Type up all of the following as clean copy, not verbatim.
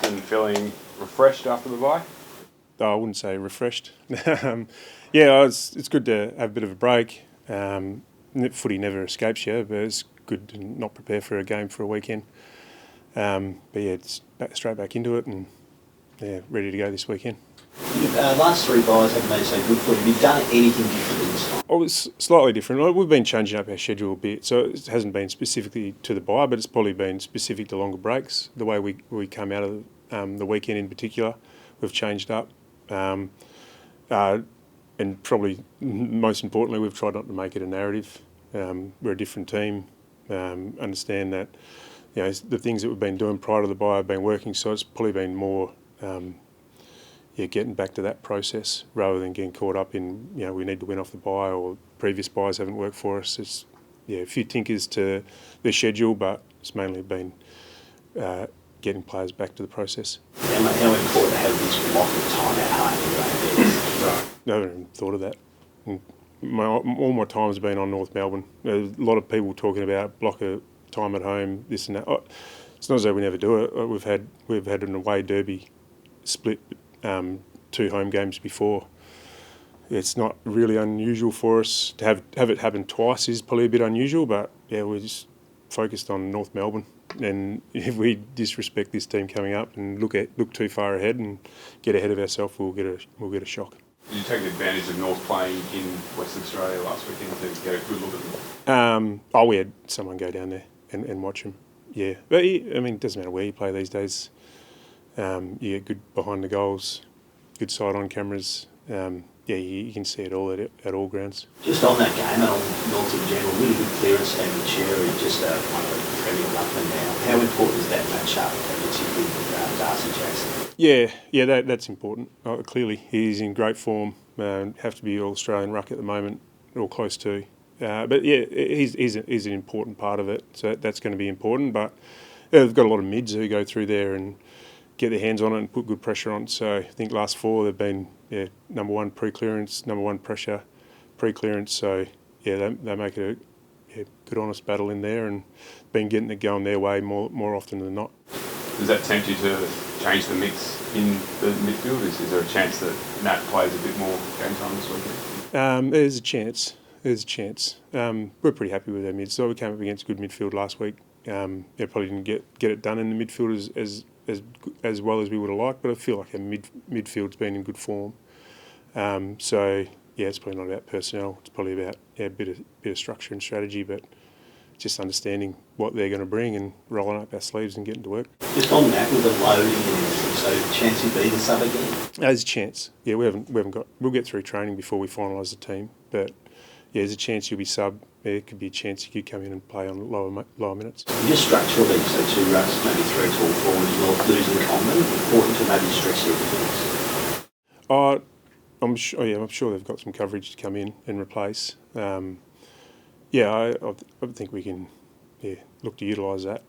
and feeling refreshed after the bye? I wouldn't say refreshed. It's good to have a bit of a break. Footy never escapes you, but it's good to not prepare for a game for a weekend. It's straight back into it and ready to go this weekend. Last 3 byes haven't been so good for you. Have you done anything different this time? Oh, it's slightly different. We've been changing up our schedule a bit, so it hasn't been specifically to the bye, but it's probably been specific to longer breaks. The way we come out of the weekend in particular, we've changed up. And probably most importantly, we've tried not to make it a narrative. We're a different team. Understand that the things that we've been doing prior to the bye have been working, so it's probably been more getting back to that process rather than getting caught up in we need to win off the bye or previous byes haven't worked for us. It's a few tinkers to the schedule, but it's mainly been getting players back to the process. How important to have this block of time at home? I haven't even thought of that. All my time has been on North Melbourne. There's a lot of people talking about block of time at home, this and that. It's not as though we never do it. We've had an away derby split 2 home games before. It's not really unusual for us to have it happen twice. Is probably a bit unusual, but we're just focused on North Melbourne. And if we disrespect this team coming up and look too far ahead and get ahead of ourselves, we'll get a shock. Did you take advantage of North playing in Western Australia last weekend to get a good look at them? We had someone go down there and watch him. Yeah, but it doesn't matter where you play these days. You get good behind the goals, good sight on cameras. You can see it all at all grounds. Just on that game and on North in general, really good clearance game with Cherry, just one of the premier up and down. How important is that match-up, particularly with Darcy Jackson? That's important. Clearly, he's in great form. Have to be All-Australian ruck at the moment, or close to. He's an important part of it, so that's going to be important. But they've got a lot of mids who go through there and get their hands on it and put good pressure on. So I think last 4 they've been number 1 pre-clearance, number 1 pressure pre-clearance. So they make it a good honest battle in there and been getting it going their way more often than not. Does that tempt you to change the mix in the midfield? Is there a chance that Nat plays a bit more game time this weekend? There's a chance. We're pretty happy with our mids. So we came up against good midfield last week. Probably didn't get it done in the midfield as well as we would have liked, but I feel like our midfield's been in good form. It's probably not about personnel. It's probably about a bit of structure and strategy, but just understanding what they're going to bring and rolling up our sleeves and getting to work. Just on that with the loading and everything, so chance you'd be the sub again? There's a chance. We haven't got. We'll get through training before we finalise the team, but there's a chance you'll be sub. There could be a chance you could come in and play on lower minutes. Just structurally, so 2 rucks, maybe 3 tall forwards, not losing common, important to maybe stress your defence. I'm sure they've got some coverage to come in and replace. I think we can look to utilise that.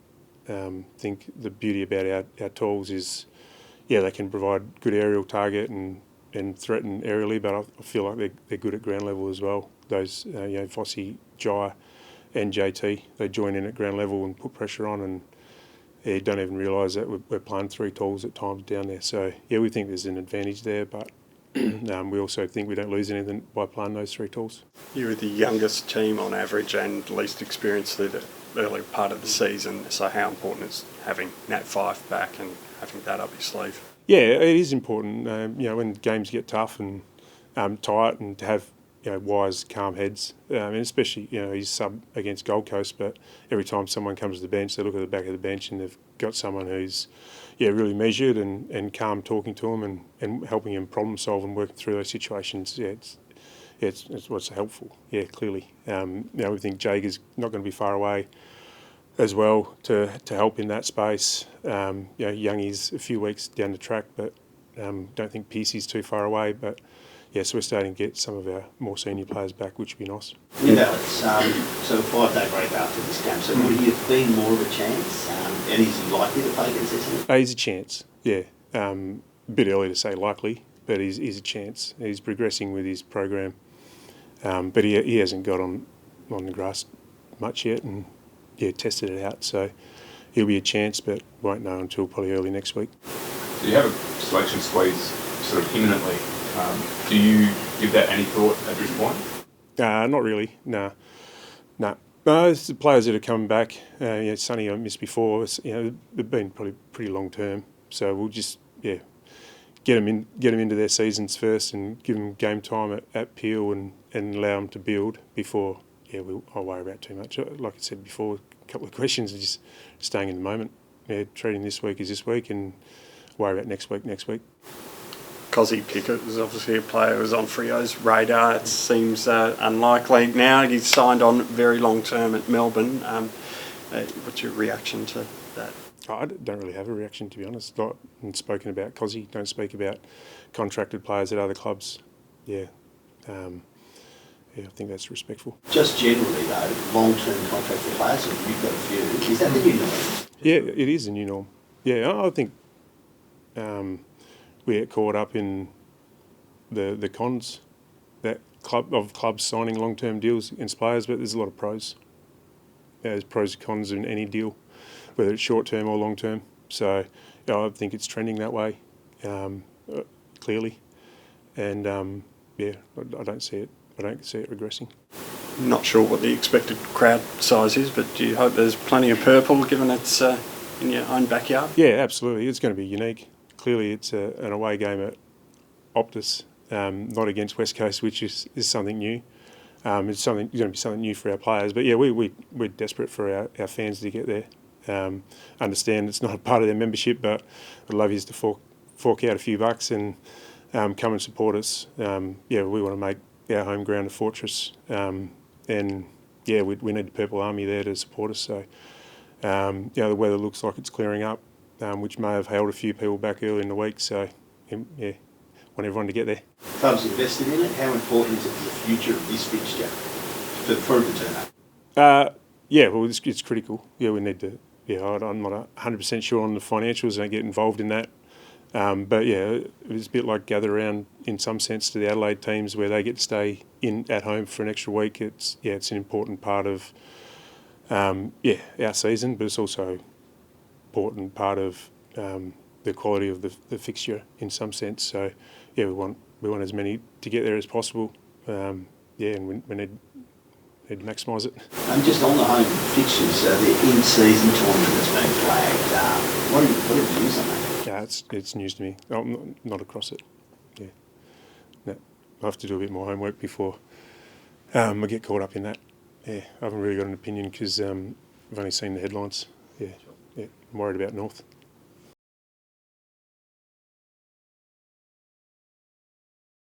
I think the beauty about our tools is they can provide good aerial target and threaten aerially, but I feel like they're good at ground level as well. Those Fossey, Jai and JT, they join in at ground level and put pressure on, and don't even realise that we're playing 3 tools at times down there. So we think there's an advantage there, but we also think we don't lose anything by playing those 3 tools. You're the youngest team on average and least experienced through the early part of the season, so how important is having Nat Fyfe back and having that up your sleeve? Yeah, it is important. When games get tough and tight, and to have wise, calm heads, and especially he's sub against Gold Coast, but every time someone comes to the bench, they look at the back of the bench and they've got someone who's really measured and calm, talking to them and helping him problem solve and working through those situations. It's what's helpful. Clearly. We think Jager's not going to be far away as well to help in that space. Youngie's a few weeks down the track, but don't think Pearcey's too far away. But so we're starting to get some of our more senior players back, which would be nice. Alex, so a 5-day break after this game. So would he have been more of a chance? And is he likely to play against Essendon? He's a chance. A bit early to say likely, but he's a chance. He's progressing with his program, but he hasn't got on the grass much yet, and tested it out. So it'll be a chance, but won't know until probably early next week. Do you have a selection squeeze sort of imminently? Do you give that any thought at this point? Not really. No. It's the players that are coming back. Sonny I missed before. They've been probably pretty long term. So we'll just get them into their seasons first and give them game time at Peel and allow them to build before. I'll worry about too much. Like I said before, a couple of questions are just staying in the moment. Treating this week as this week and worry about next week. Cozzy Pickett was obviously a player who was on Freo's radar. It seems unlikely now. He's signed on very long term at Melbourne. What's your reaction to that? I don't really have a reaction, to be honest. Not spoken about Cozzy. Don't speak about contracted players at other clubs. I think that's respectful. Just generally though, long-term contracted players, you've got a few. Is that the new norm? Yeah, it is the new norm. Yeah, I think we get caught up in the cons that clubs signing long-term deals against players, but there's a lot of pros. There's pros and cons in any deal, whether it's short-term or long-term. So I think it's trending that way, clearly. And I don't see it. I don't see it regressing. Not sure what the expected crowd size is, but do you hope there's plenty of purple given it's in your own backyard? Yeah, absolutely. It's going to be unique. Clearly, it's an away game at Optus, not against West Coast, which is something new. It's going to be something new for our players. But we're desperate for our fans to get there. Understand it's not a part of their membership, but I'd love you to fork out a few bucks and come and support us. We want to make our home ground a fortress, and we need the Purple Army there to support us. So the weather looks like it's clearing up, which may have held a few people back early in the week. So want everyone to get there. Clubs invested in it. How important is it for the future of this fixture for it to turn up? It's critical. We need to. I'm not 100% sure on the financials. I don't get involved in that. But it's a bit like gather around in some sense to the Adelaide teams where they get to stay at home for an extra week. It's an important part of our season, but it's also an important part of the quality of the fixture in some sense. So we want as many to get there as possible. And we need to maximise it. Just on the home fixtures, the in-season tournament that's been flagged. What are your views on that? It's news to me. I'm not across it. No, I have to do a bit more homework before I get caught up in that. I haven't really got an opinion because I've only seen the headlines. I'm worried about North.